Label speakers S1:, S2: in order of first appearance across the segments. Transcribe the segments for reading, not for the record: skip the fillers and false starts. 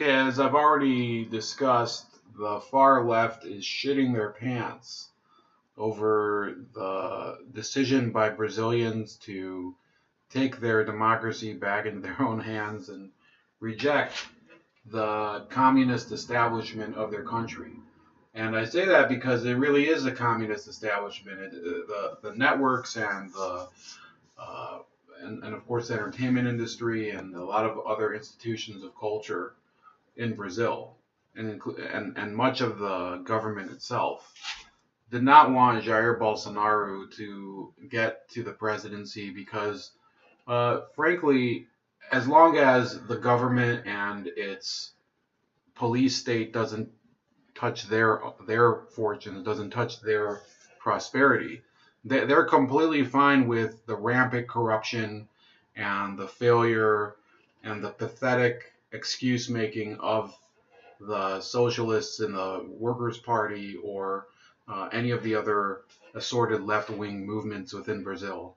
S1: Okay, as I've already discussed, the far left is shitting their pants over the decision by Brazilians to take their democracy back into their own hands and reject the communist establishment of their country. And I say that because it really is a communist establishment. The networks and the uh, and of course the entertainment industry and a lot of other institutions of culture in Brazil and much of the government itself did not want Jair Bolsonaro to get to the presidency because, frankly, as long as the government and its police state doesn't touch their fortunes, doesn't touch their prosperity, they're completely fine with the rampant corruption and the failure and the pathetic excuse making of the socialists and the Workers' Party or any of the other assorted left-wing movements within Brazil.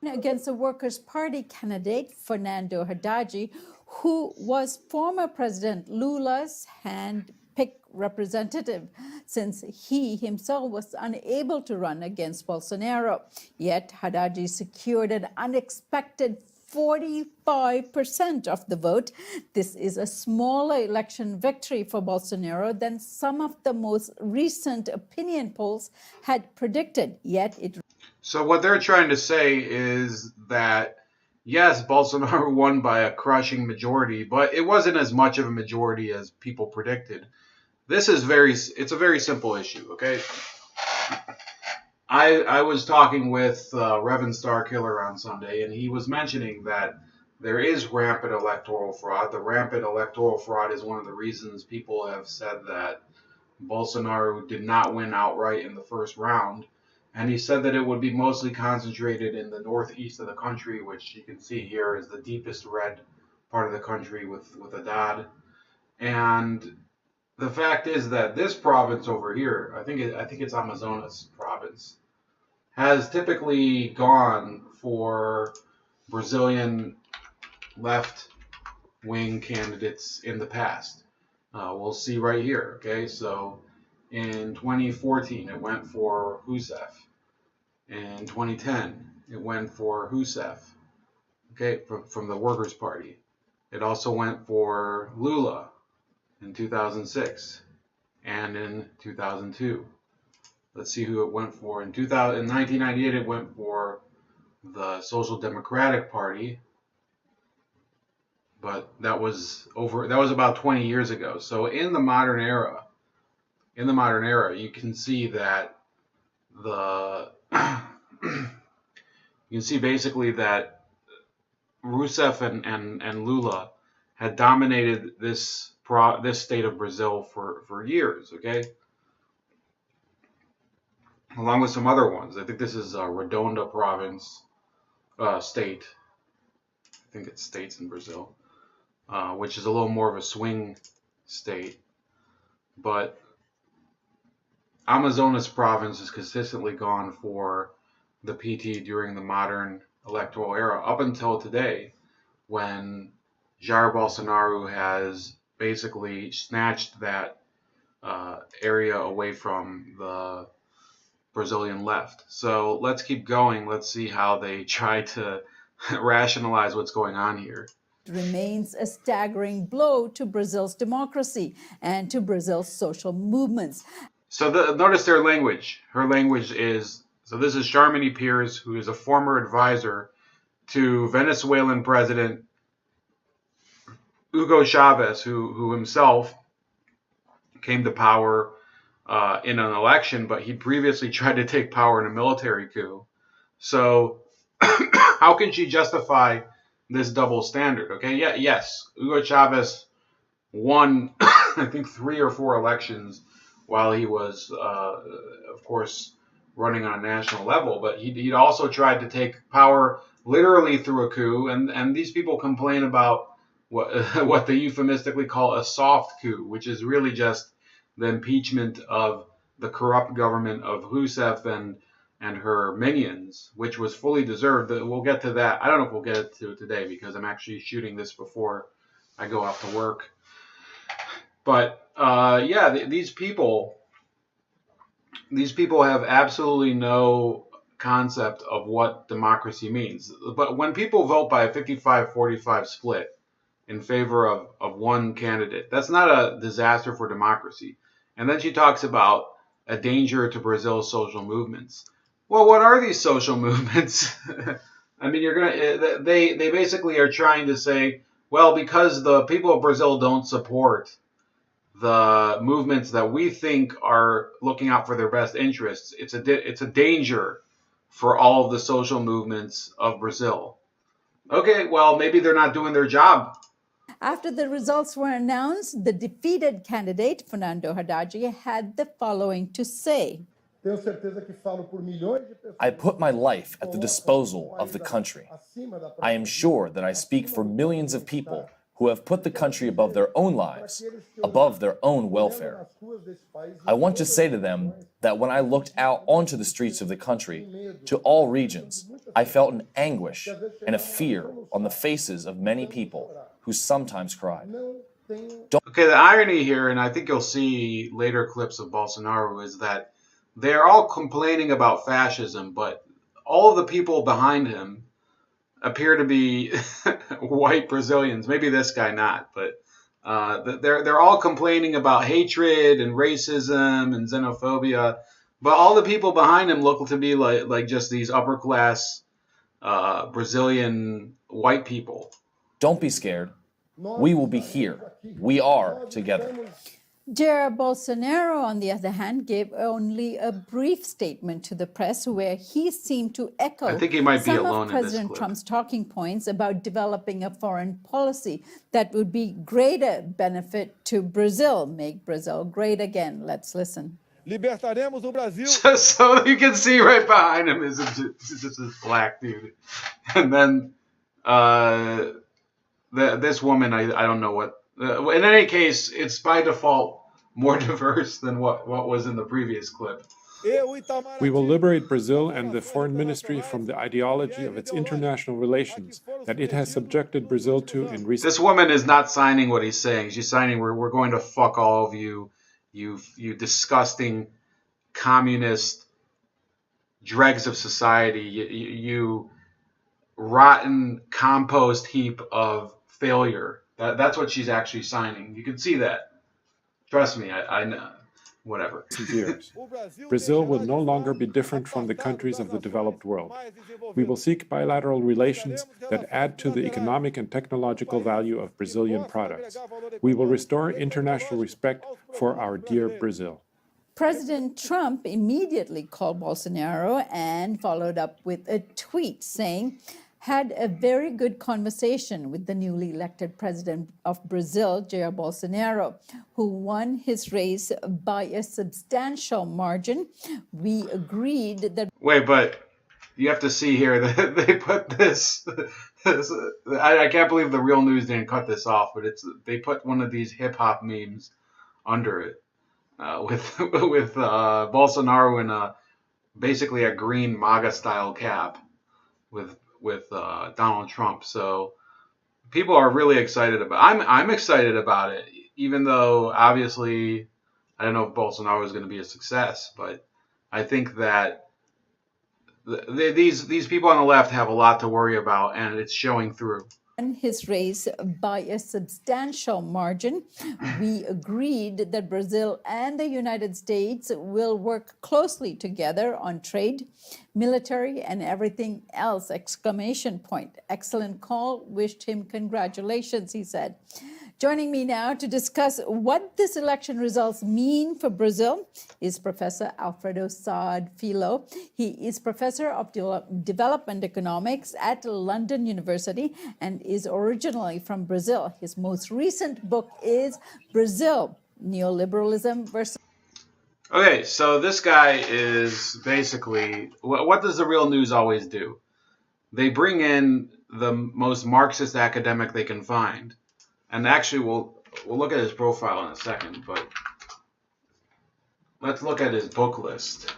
S2: Against the Workers' Party candidate, Fernando Haddad, who was former President Lula's hand-picked representative, since he himself was unable to run against Bolsonaro. Yet Haddad secured an unexpected 45% of the vote. This is a smaller election victory for Bolsonaro than some of the most recent opinion polls had predicted, yet it...
S1: So what they're trying to say is that, yes, Bolsonaro won by a crushing majority, but it wasn't as much of a majority as people predicted. It's a very simple issue, okay? I was talking with Reverend Starkiller on Sunday, and he was mentioning that there is rampant electoral fraud. The rampant electoral fraud is one of the reasons people have said that Bolsonaro did not win outright in the first round. And he said that it would be mostly concentrated in the northeast of the country, which you can see here is the deepest red part of the country with Haddad. And the fact is that this province over here, I think it's Amazonas province, has typically gone for Brazilian left-wing candidates in the past. We'll see right here, okay? So in 2014, it went for Rousseff. In 2010, it went for Rousseff, okay, from the Workers' Party. It also went for Lula in 2006 and in 2002. Let's see who it went for. In 1998, it went for the Social Democratic Party, but that was about 20 years ago. So in the modern era, you can see that you can see basically that Rousseff and Lula had dominated this state of Brazil for years, okay? Along with some other ones. I think this is Redonda province, state. I think it's states in Brazil, which is a little more of a swing state. But Amazonas province has consistently gone for the PT during the modern electoral era up until today, when Jair Bolsonaro has basically snatched that area away from the Brazilian left. So let's keep going. Let's see how they try to rationalize what's going on here.
S2: Remains a staggering blow to Brazil's democracy and to Brazil's social movements.
S1: So notice their language. Her language is, so this is Charmini Pires, who is a former advisor to Venezuelan President Hugo Chavez, who himself came to power in an election, but he previously tried to take power in a military coup. So how can she justify this double standard? Okay, yes, Hugo Chavez won, I think, 3 or 4 elections while he was, of course, running on a national level, but he'd also tried to take power literally through a coup, and these people complain about what they euphemistically call a soft coup, which is really just the impeachment of the corrupt government of Rousseff and her minions, which was fully deserved. We'll get to that. I don't know if we'll get to it today because I'm actually shooting this before I go off to work. But yeah, these people have absolutely no concept of what democracy means. But when people vote by a 55-45 split in favor of one candidate, that's not a disaster for democracy. And then she talks about a danger to Brazil's social movements. Well, what are these social movements? I mean, they basically are trying to say, well, because the people of Brazil don't support the movements that we think are looking out for their best interests, it's a danger for all of the social movements of Brazil. Okay, well, maybe they're not doing their job.
S2: After the results were announced, the defeated candidate, Fernando Haddad, had the following to say.
S3: I put my life at the disposal of the country. I am sure that I speak for millions of people who have put the country above their own lives, above their own welfare. I want to say to them that when I looked out onto the streets of the country, to all regions, I felt an anguish and a fear on the faces of many people who sometimes cried.
S1: Okay, the irony here, and I think you'll see later clips of Bolsonaro, is that they're all complaining about fascism, but all of the people behind him appear to be white Brazilians. Maybe this guy not, but they're all complaining about hatred and racism and xenophobia. But all the people behind him look to be like just these upper class Brazilian white people.
S3: Don't be scared. We will be here. We are together.
S2: Jair Bolsonaro, on the other hand, gave only a brief statement to the press where he seemed to echo
S1: I think he might be
S2: some
S1: alone
S2: of
S1: in this
S2: President
S1: clip.
S2: Trump's talking points about developing a foreign policy that would be greater benefit to Brazil. Make Brazil great again. Let's listen.
S4: Libertaremos o Brasil.
S1: So you can see right behind him is just this black dude. And then this woman, I don't know what. In any case, it's by default more diverse than what was in the previous clip.
S5: We will liberate Brazil and the foreign ministry from the ideology of its international relations that it has subjected Brazil to in recent.
S1: This woman is not signing what he's saying. She's signing, we're going to fuck all of you, you disgusting communist dregs of society, you rotten compost heap of failure. That's what she's actually signing. You can see that. Trust me, I know. Whatever.
S5: Years. Brazil will no longer be different from the countries of the developed world. We will seek bilateral relations that add to the economic and technological value of Brazilian products. We will restore international respect for our dear Brazil.
S2: President Trump immediately called Bolsonaro and followed up with a tweet saying, had a very good conversation with the newly elected president of Brazil, Jair Bolsonaro, who won his race by a substantial margin. We agreed that...
S1: Wait, but you have to see here that they put this I can't believe the Real News didn't cut this off, but they put one of these hip-hop memes under it with Bolsonaro in basically a green MAGA-style cap with Donald Trump. So people are really excited about. I'm excited about it, even though obviously I don't know if Bolsonaro is going to be a success, but I think that these people on the left have a lot to worry about, and it's showing through.
S2: His race by a substantial margin. We agreed that Brazil and the United States will work closely together on trade, military, and everything else! Exclamation point. Excellent call. Wished him congratulations, he said. Joining me now to discuss what this election results mean for Brazil is Professor Alfredo Saad Filho. He is Professor of Development Economics at London University and is originally from Brazil. His most recent book is Brazil, Neoliberalism versus...
S1: Okay, so this guy is basically, what does the Real News always do? They bring in the most Marxist academic they can find. And actually, we'll look at his profile in a second, but let's look at his book list.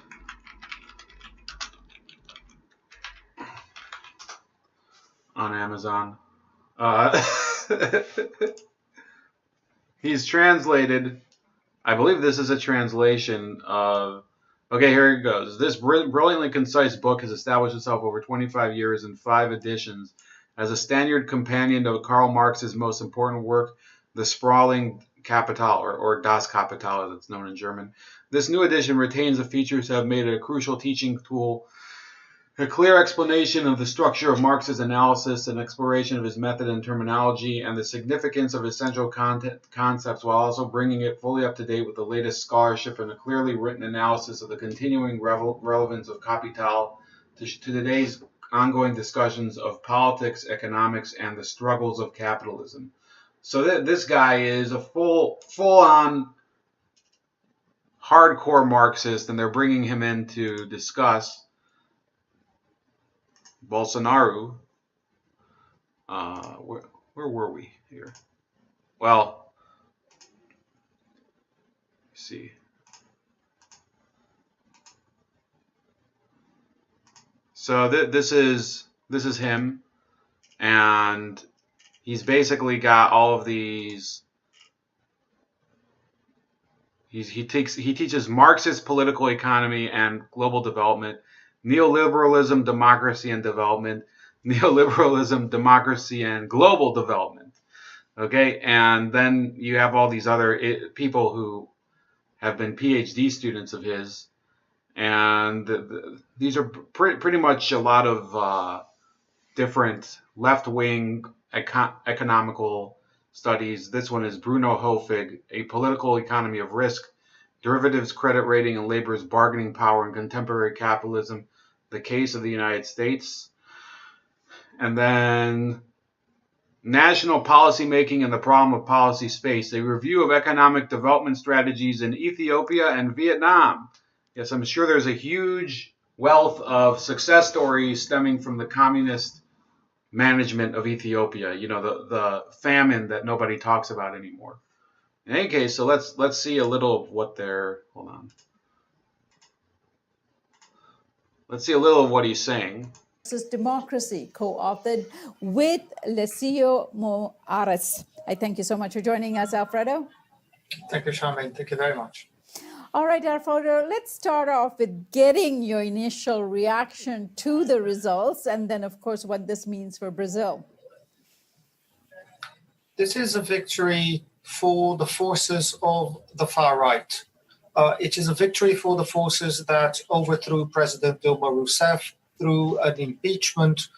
S1: On Amazon. he's translated. I believe this is a translation of. Okay, here it goes. This brilliantly concise book has established itself over 25 years in 5 editions as a standard companion to Karl Marx's most important work, The Sprawling Kapital, or Das Kapital as it's known in German. This new edition retains the features that have made it a crucial teaching tool, a clear explanation of the structure of Marx's analysis, an exploration of his method and terminology, and the significance of essential concepts, while also bringing it fully up to date with the latest scholarship and a clearly written analysis of the continuing relevance of Kapital to today's ongoing discussions of politics, economics, and the struggles of capitalism. So this guy is a full-on hardcore Marxist, and they're bringing him in to discuss Bolsonaro. Where were we here? Well, let's see. So this is him, and he's basically got all of these. He teaches Marxist political economy and global development, neoliberalism, democracy and development, neoliberalism, democracy and global development. Okay, and then you have all these other people who have been PhD students of his, and these are pretty much a lot of different left-wing economical studies. This one is Bruno Hofig, A Political Economy of Risk, Derivatives, Credit Rating, and Labor's Bargaining Power in Contemporary Capitalism, The Case of the United States. And then National Policy Making and the Problem of Policy Space, a review of economic development strategies in Ethiopia and Vietnam. Yes, I'm sure there's a huge wealth of success stories stemming from the communist management of Ethiopia, you know, the famine that nobody talks about anymore. In any case, so let's see a little of what they're, hold on. Let's see a little of what he's saying.
S2: This is Democracy, co-authored with Lesio Moares. I thank you so much for joining us, Alfredo.
S6: Thank you, Charmaine. Thank you very much.
S2: All right, Alfredo, let's start off with getting your initial reaction to the results, and then, of course, what this means for Brazil.
S6: This is a victory for the forces of the far right. It is a victory for the forces that overthrew President Dilma Rousseff through an impeachment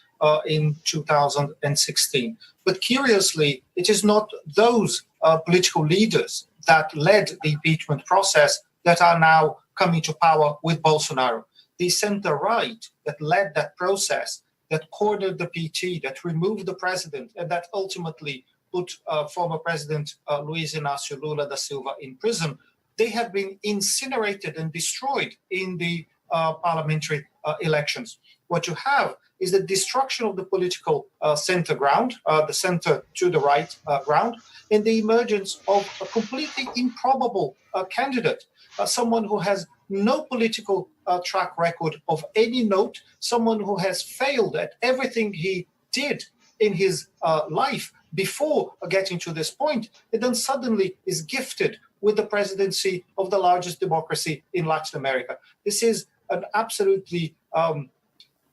S6: in 2016. But curiously, it is not those political leaders that led the impeachment process that are now coming to power with Bolsonaro. The center-right that led that process, that cornered the PT, that removed the president, and that ultimately put former President Luiz Inácio Lula da Silva in prison, they have been incinerated and destroyed in the parliamentary elections. What you have is the destruction of the political center ground, the center to the right ground, and the emergence of a completely improbable candidate, someone who has no political track record of any note, someone who has failed at everything he did in his life before getting to this point, and then suddenly is gifted with the presidency of the largest democracy in Latin America. This is an absolutely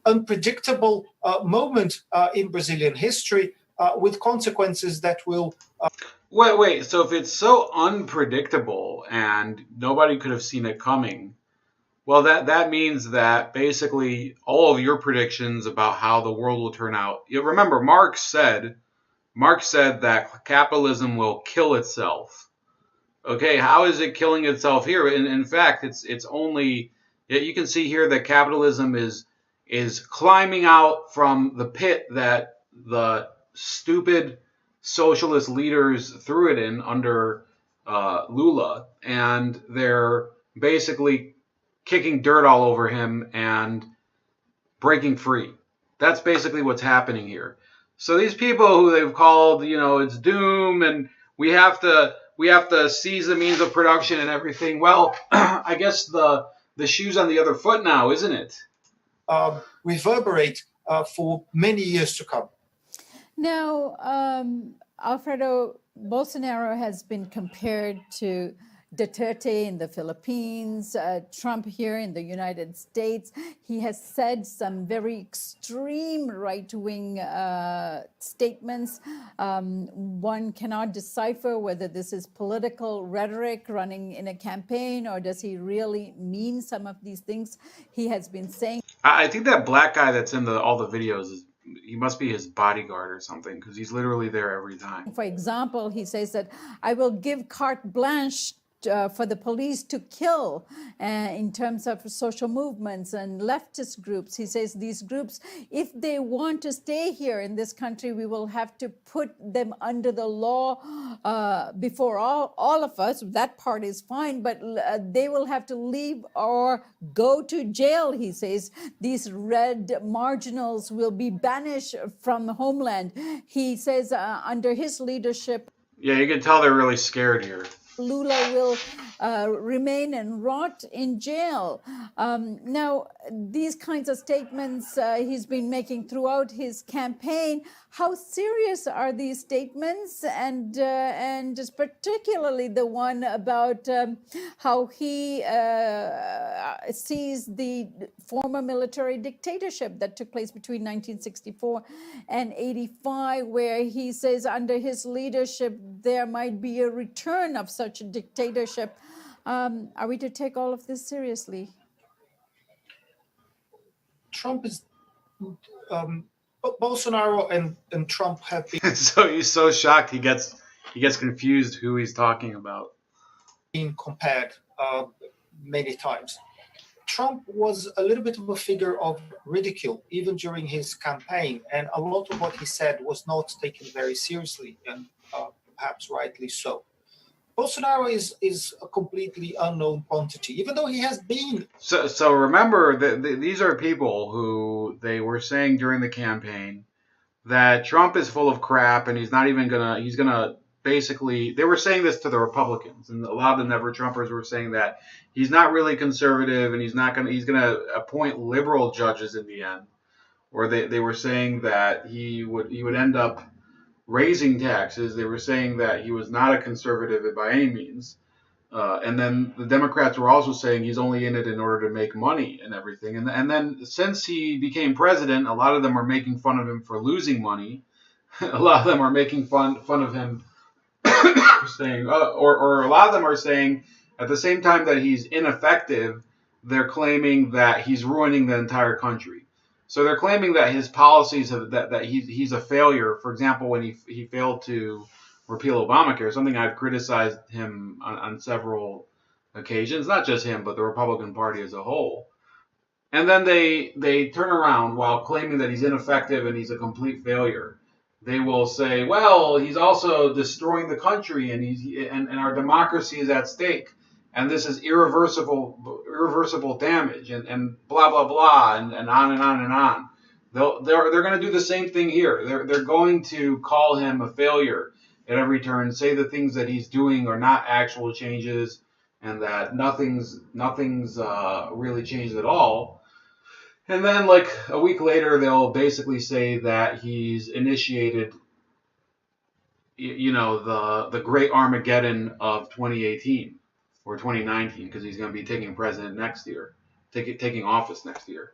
S6: unpredictable moment in Brazilian history with consequences that will...
S1: Wait. So if it's so unpredictable and nobody could have seen it coming, well, that means that basically all of your predictions about how the world will turn out. You remember, Marx said that capitalism will kill itself. Okay, how is it killing itself here? In fact, it's only, you can see here that capitalism is climbing out from the pit that the stupid socialist leaders threw it in under Lula, and they're basically kicking dirt all over him and breaking free. That's basically what's happening here. So these people who they've called, it's doom and we have to seize the means of production and everything. Well, I guess the shoe's on the other foot now, isn't it?
S6: Reverberate for many years to come.
S2: Now, Alfredo, Bolsonaro has been compared to Duterte in the Philippines, Trump here in the United States. He has said some very extreme right-wing statements. One cannot decipher whether this is political rhetoric running in a campaign, or does he really mean some of these things he has been saying.
S1: I think that black guy that's in all the videos he must be his bodyguard or something, because he's literally there every time.
S2: For example, he says that I will give carte blanche for the police to kill in terms of social movements and leftist groups. He says these groups, if they want to stay here in this country, we will have to put them under the law before all of us. That part is fine, but they will have to leave or go to jail, he says. These red marginals will be banished from the homeland. He says under his leadership,
S1: yeah, you can tell they're really scared here.
S2: Lula will remain and rot in jail. Now, these kinds of statements he's been making throughout his campaign. How serious are these statements? And just particularly the one about how he sees the former military dictatorship that took place between 1964 and 85, where he says under his leadership there might be a return of such a dictatorship. Are we to take all of this seriously?
S6: Trump is Bolsonaro and Trump have been
S1: So he's so shocked he gets confused who he's talking about.
S6: Being compared many times. Trump was a little bit of a figure of ridicule even during his campaign, and a lot of what he said was not taken very seriously, and perhaps rightly so. Bolsonaro is a completely unknown quantity, even though he has been.
S1: So remember that these are people who they were saying during the campaign that Trump is full of crap and he's gonna basically, they were saying this to the Republicans, and a lot of the never Trumpers were saying that he's not really conservative and he's gonna appoint liberal judges in the end, or they were saying that he would end up raising taxes. They were saying that he was not a conservative by any means. And then the Democrats were also saying he's only in it in order to make money and everything. And then since he became president, a lot of them are making fun of him for losing money. A lot of them are making fun of him saying, or a lot of them are saying at the same time that he's ineffective, they're claiming that he's ruining the entire country. So they're claiming that his policies that he's a failure. For example, when he failed to repeal Obamacare, something I've criticized him on several occasions, not just him, but the Republican Party as a whole. And then they turn around while claiming that he's ineffective and he's a complete failure. They will say, well, he's also destroying the country and our democracy is at stake. And this is irreversible damage, and blah blah blah, and on and on and on. They're going to do the same thing here. They're going to call him a failure at every turn, say the things that he's doing are not actual changes, and that nothing's really changed at all. And then, like a week later, they'll basically say that he's initiated, the Great Armageddon of 2018. Or 2019, because he's going to be taking office next year.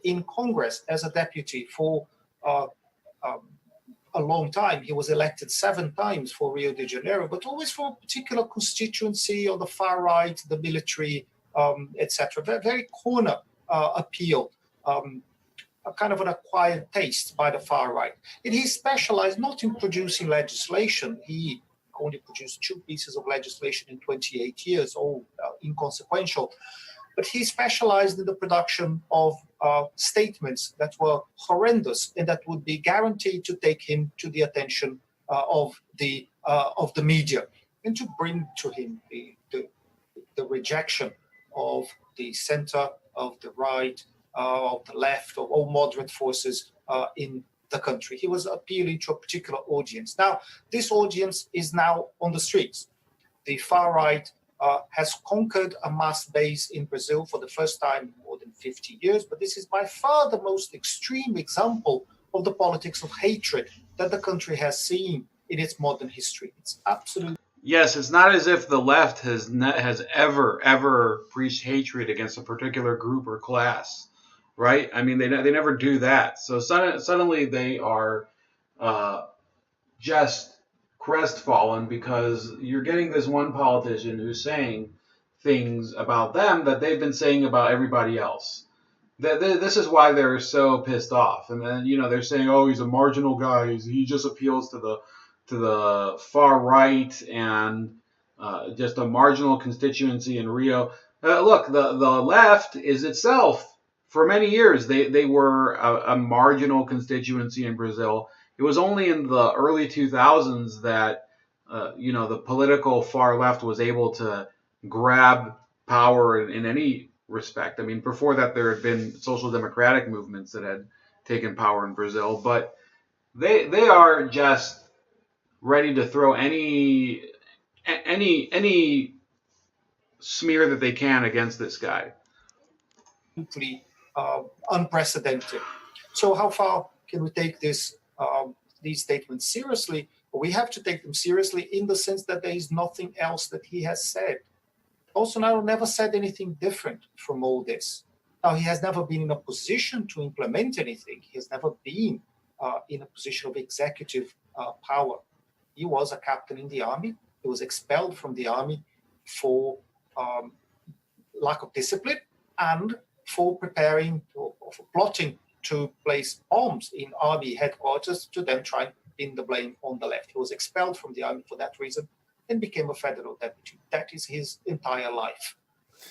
S6: In Congress as a deputy for a long time. He was elected 7 times for Rio de Janeiro, but always for a particular constituency on the far right, the military, etc. Very corner appeal, a kind of an acquired taste by the far right. And he specialized not in producing legislation. He only produced 2 pieces of legislation in 28 years, all inconsequential. But he specialized in the production of statements that were horrendous and that would be guaranteed to take him to the attention of the media, and to bring to him the rejection of the center, of the right, of the left, of all moderate forces in the country. He was appealing to a particular audience. Now, this audience is now on the streets. The far right has conquered a mass base in Brazil for the first time in more than 50 years, but this is by far the most extreme example of the politics of hatred that the country has seen in its modern history. It's absolutely.
S1: Yes, it's not as if the left has ever preached hatred against a particular group or class, right? I mean, they never do that. So suddenly they are just crestfallen because you're getting this one politician who's saying things about them that they've been saying about everybody else. This is why they're so pissed off. And then they're saying, "Oh, he's a marginal guy. He just appeals to the far right and just a marginal constituency in Rio." Look, the left is itself. For many years, they were a marginal constituency in Brazil. It was only in the early 2000s that the political far left was able to grab power in any respect. I mean, before that, there had been social democratic movements that had taken power in Brazil, but they are just ready to throw any smear that they can against this guy.
S6: Unprecedented. So how far can we take these statements seriously? We have to take them seriously in the sense that there is nothing else that he has said. Bolsonaro never said anything different from all this. Now, he has never been in a position to implement anything. He has never been in a position of executive power. He was a captain in the army. He was expelled from the army for lack of discipline and for plotting to place bombs in army headquarters to then try and pin the blame on the left. He was expelled from the army for that reason and became a federal deputy. That is his entire life.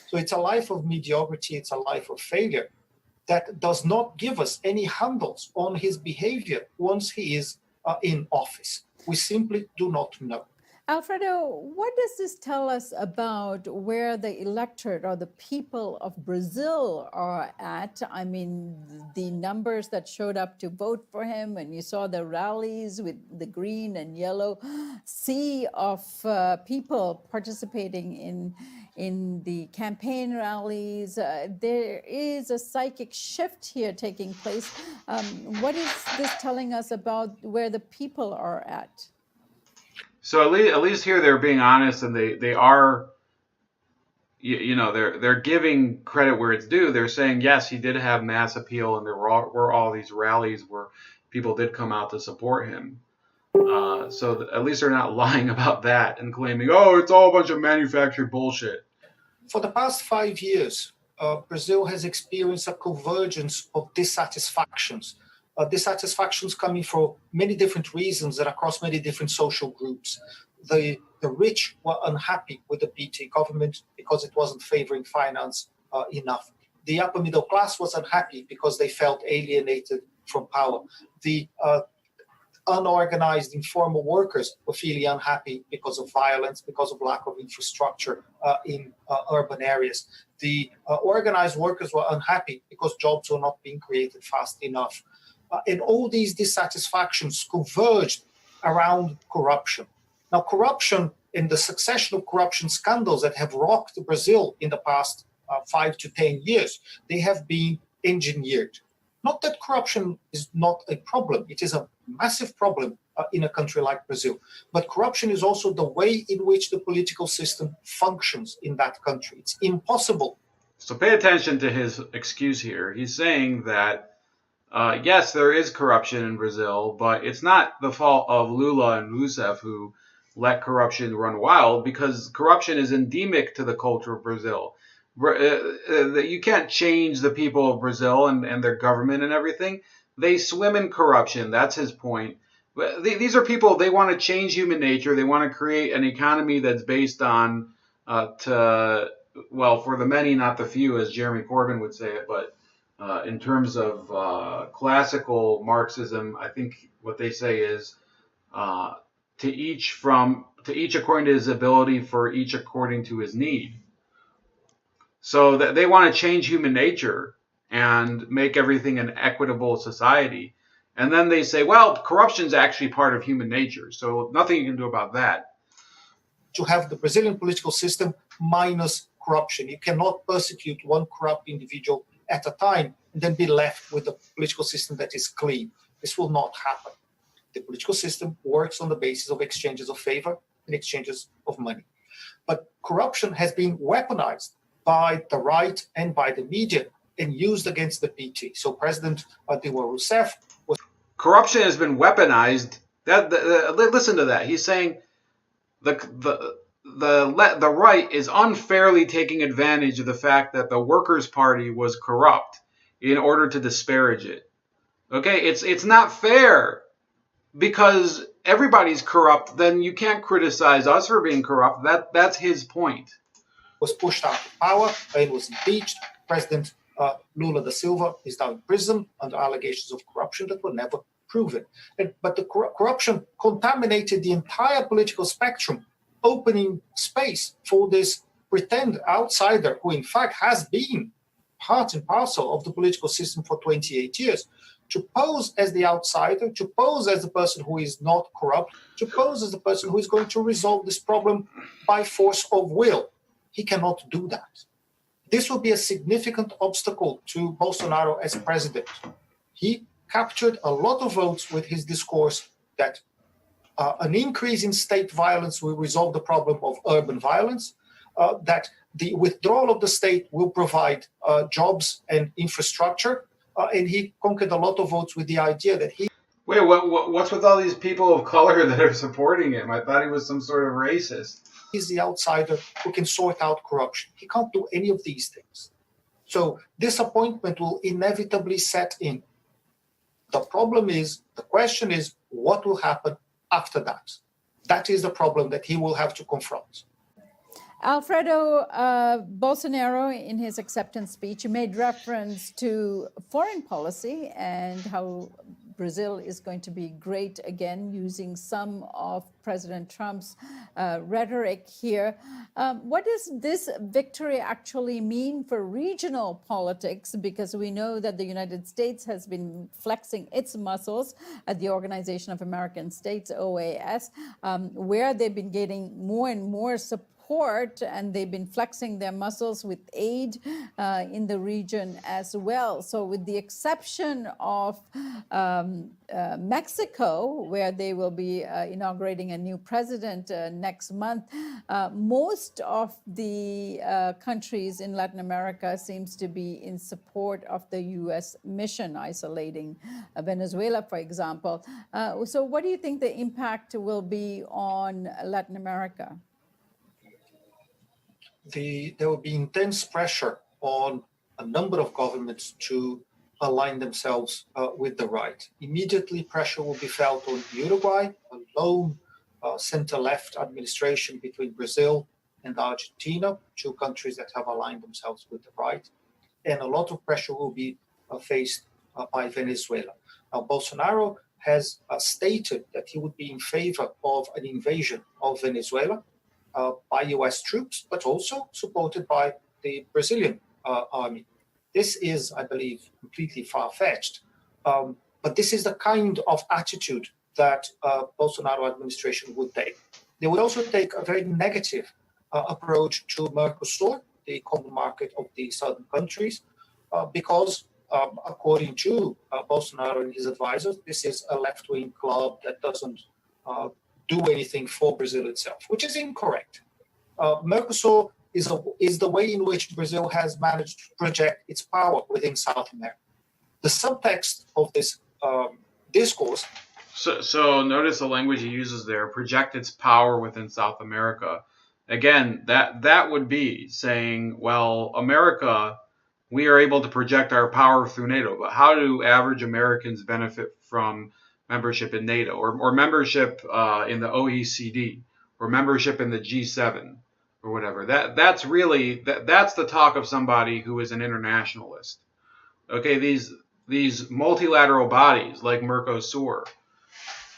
S6: So it's a life of mediocrity. It's a life of failure that does not give us any handles on his behavior once he is in office. We simply do not know.
S2: Alfredo, what does this tell us about where the electorate or the people of Brazil are at? I mean, the numbers that showed up to vote for him, and you saw the rallies with the green and yellow sea of people participating in the campaign rallies. There is a psychic shift here taking place. What is this telling us about where the people are at?
S1: So at least here they're being honest, and they are, they're giving credit where it's due. They're saying, yes, he did have mass appeal, and there were all these rallies where people did come out to support him. So at least they're not lying about that and claiming, oh, it's all a bunch of manufactured bullshit.
S6: For the past 5 years, Brazil has experienced a convergence of dissatisfactions. Dissatisfactions coming for many different reasons and across many different social groups. The rich were unhappy with the PT government because it wasn't favoring finance enough. The upper middle class was unhappy because they felt alienated from power. The unorganized informal workers were feeling unhappy because of violence, because of lack of infrastructure in urban areas. The organized workers were unhappy because jobs were not being created fast enough. And all these dissatisfactions converged around corruption. Now, corruption and the succession of corruption scandals that have rocked Brazil in the past 5 to 10 years, they have been engineered. Not that corruption is not a problem. It is a massive problem in a country like Brazil. But corruption is also the way in which the political system functions in that country. It's impossible.
S1: So pay attention to his excuse here. He's saying that yes, there is corruption in Brazil, but it's not the fault of Lula and Rousseff who let corruption run wild, because corruption is endemic to the culture of Brazil. You can't change the people of Brazil and their government and everything. They swim in corruption. That's his point. These are people, they want to change human nature. They want to create an economy that's based on, for the many, not the few, as Jeremy Corbyn would say it, but in terms of classical Marxism, I think what they say is to each according to his ability, for each according to his need. So that they want to change human nature and make everything an equitable society. And then they say, well, corruption is actually part of human nature, so nothing you can do about that.
S6: To have the Brazilian political system minus corruption. You cannot persecute one corrupt individual at a time and then be left with a political system that is clean. This will not happen. The political system works on the basis of exchanges of favor and exchanges of money. But corruption has been weaponized by the right and by the media and used against the PT. So President Dilma Rousseff was...
S1: Corruption has been weaponized. Listen to that. He's saying the right is unfairly taking advantage of the fact that the Workers' Party was corrupt in order to disparage it. Okay, it's not fair because everybody's corrupt. Then you can't criticize us for being corrupt. That's his point.
S6: Was pushed out of power and was impeached. President Lula da Silva is now in prison under allegations of corruption that were never proven. But the corruption contaminated the entire political spectrum, opening space for this pretend outsider who in fact has been part and parcel of the political system for 28 years, to pose as the outsider, to pose as the person who is not corrupt, to pose as the person who is going to resolve this problem by force of will. He cannot do that. This will be a significant obstacle to Bolsonaro as president. He captured a lot of votes with his discourse that an increase in state violence will resolve the problem of urban violence, that the withdrawal of the state will provide jobs and infrastructure, and he conquered a lot of votes with the idea that he...
S1: Wait, what's with all these people of color that are supporting him? I thought he was some sort of racist.
S6: He's the outsider who can sort out corruption. He can't do any of these things. So disappointment will inevitably set in. The question is, what will happen after that? That is the problem that he will have to confront.
S2: Alfredo, Bolsonaro, in his acceptance speech, made reference to foreign policy and how Brazil is going to be great again, using some of President Trump's rhetoric here. What does this victory actually mean for regional politics? Because we know that the United States has been flexing its muscles at the Organization of American States, OAS, where they've been getting more and more support, and they've been flexing their muscles with aid in the region as well. So with the exception of Mexico, where they will be inaugurating a new president next month, most of the countries in Latin America seems to be in support of the U.S. mission, isolating Venezuela, for example. So what do you think the impact will be on Latin America?
S6: There will be intense pressure on a number of governments to align themselves with the right. Immediately, pressure will be felt on Uruguay, a lone center-left administration between Brazil and Argentina, two countries that have aligned themselves with the right. And a lot of pressure will be faced by Venezuela. Now, Bolsonaro has stated that he would be in favor of an invasion of Venezuela by U.S. troops, but also supported by the Brazilian army. This is, I believe, completely far-fetched. But this is the kind of attitude that Bolsonaro administration would take. They would also take a very negative approach to Mercosur, the common market of the southern countries, because according to Bolsonaro and his advisors, this is a left-wing club that doesn't do anything for Brazil itself, which is incorrect. Mercosur is the way in which Brazil has managed to project its power within South America. The subtext of this discourse...
S1: So notice the language he uses there, project its power within South America. Again, that would be saying, well, America, we are able to project our power through NATO, but how do average Americans benefit from membership in NATO or membership in the OECD or membership in the G7 or whatever? That's the talk of somebody who is an internationalist. Okay, these multilateral bodies like Mercosur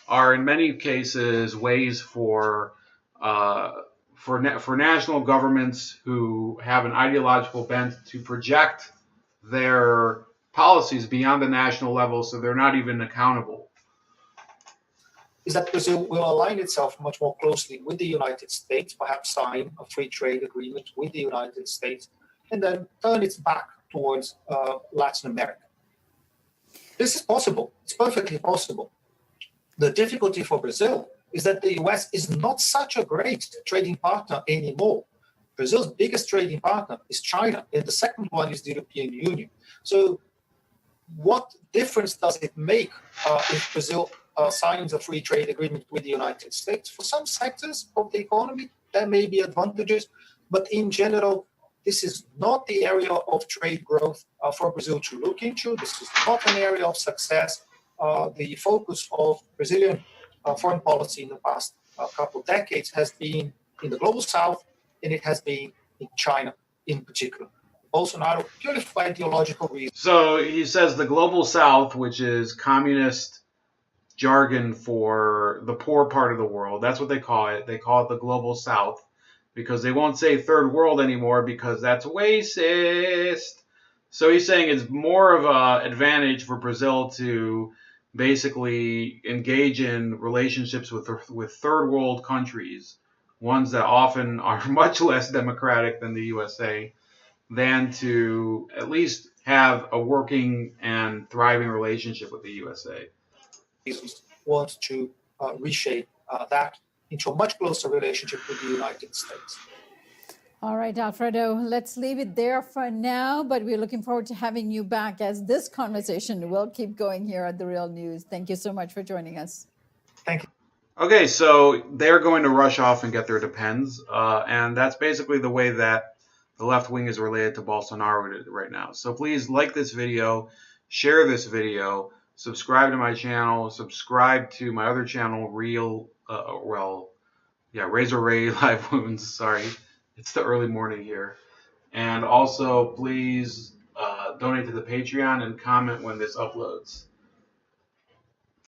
S1: are in many cases ways for national governments who have an ideological bent to project their policies beyond the national level, so they're not even accountable.
S6: Is that Brazil will align itself much more closely with the United States, perhaps sign a free trade agreement with the United States, and then turn its back towards Latin America. This is possible. It's perfectly possible. The difficulty for Brazil is that the US is not such a great trading partner anymore. Brazil's biggest trading partner is China, and the second one is the European Union. So what difference does it make if Brazil signs a free trade agreement with the United States? For some sectors of the economy, there may be advantages, but in general, this is not the area of trade growth for Brazil to look into. This is not an area of success. The focus of Brazilian foreign policy in the past couple of decades has been in the global south, and it has been in China in particular. Bolsonaro, purely for ideological reasons.
S1: So he says the global south, which is communist jargon for the poor part of the world. That's what they call it. They call it the global south because they won't say third world anymore because that's racist. So he's saying it's more of an advantage for Brazil to basically engage in relationships with third world countries, ones that often are much less democratic than the USA, than to at least have a working and thriving relationship with the USA.
S6: Want to reshape that into a much closer relationship with the United States.
S2: All right, Alfredo, let's leave it there for now, but we're looking forward to having you back as this conversation will keep going here at The Real News. Thank you so much for joining us.
S6: Thank you.
S1: Okay, so they're going to rush off and get their depends, and that's basically the way that the left wing is related to Bolsonaro right now. So please like this video, share this video, subscribe to my channel, subscribe to my other channel, Razor Ray Live Wounds. Sorry, it's the early morning here. And also, please donate to the Patreon and comment when this uploads.